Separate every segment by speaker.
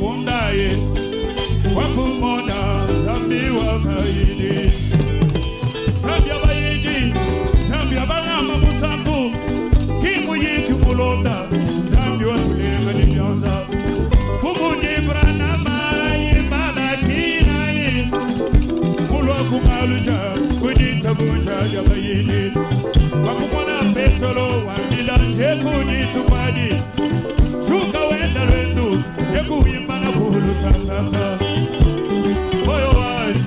Speaker 1: Mundaye wakumona zambi wabayidi zambi abayidi zambi abangama musambu kingu yiki mulonda zambi watulenga nibyanza kumunye brana mayi malakinayi mulwa kumalusha kudita busha yabayidi wakumona petolo wandila shekuni tupadi shuka wenda lwendu shekuimba na kulu kakaka hoyo wani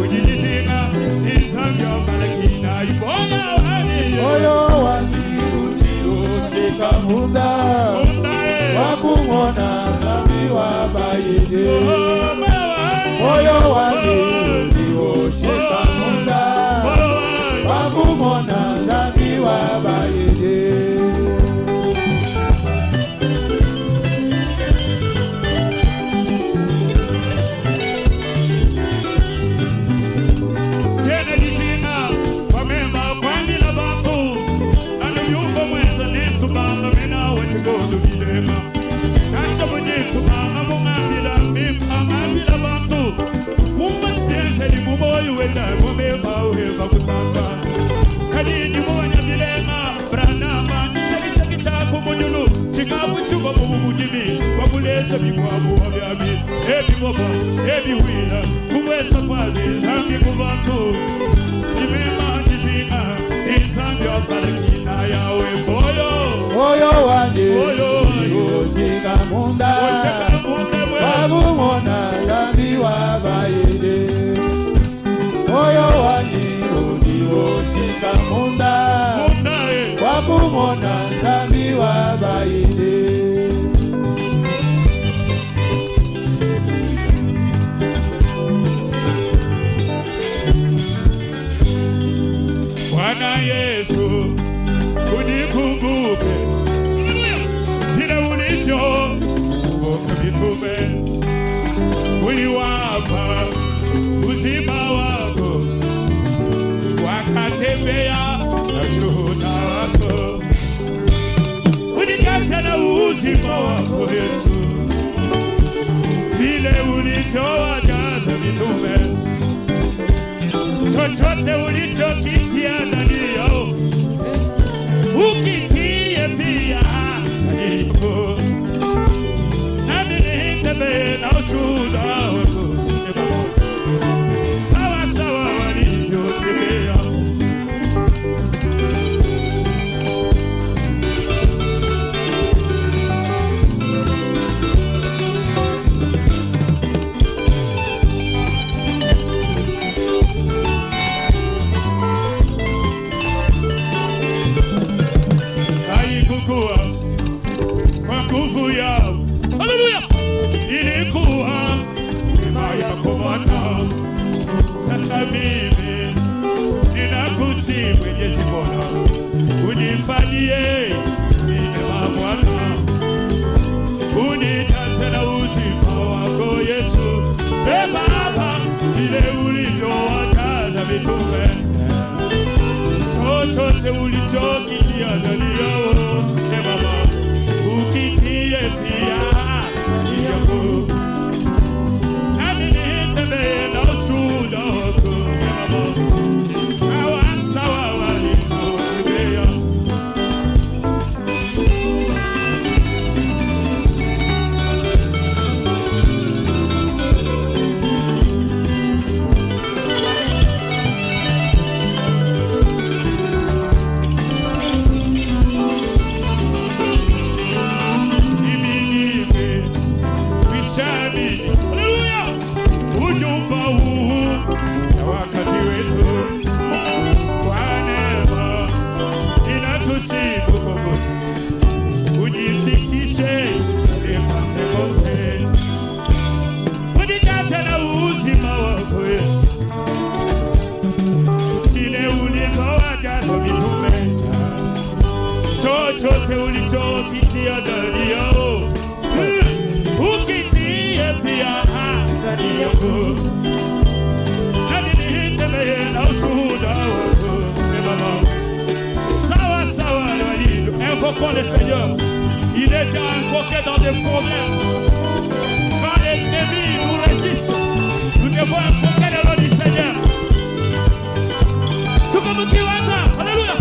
Speaker 1: ujijishinga izambia malakina hoyo wani uchiushika munda wakumona zambi wabayidi hoyo wani uchiushika munda wakumona zambi wabayidi Bwana Yesu unikumbuke vile ulivyo kumbuka mitume uliwapa uzima wako wakatembea na shuhuda wako unikaza na uzima wako Yesu vile ulivyo wajaza mitume chochote ulichokitia ndani yao ukitie pia ndiko nami nitembee na ushuhuda wako sawa sawa walivyotembea kwa nguvu yao, haleluya, ilikuwa neema yako Bwana. Sasa mimi ninakusihi Mwenyezi Bwana, unifanyie neema Bwana, unijaze na uzima wako Yesu. Baba, vile ulivyowajaza mitume, chochote ulichokitia ndani yao Baba ukitie pia yako nami nitembee na ushuhuda wako Baba sawa sawa walivyotembea invoquons le Seigneur. Il est déjà invoqué dans des problèmes. Quand l'ennemi nous résiste, nous devons invoquer le nom du Seigneur. Alléluia.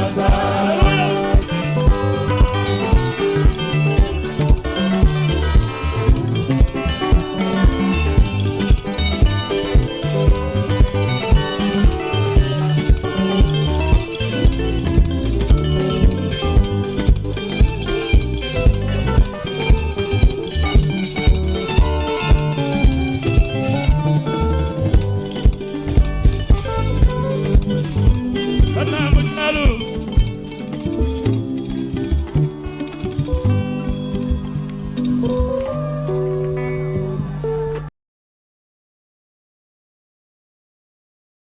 Speaker 2: Suka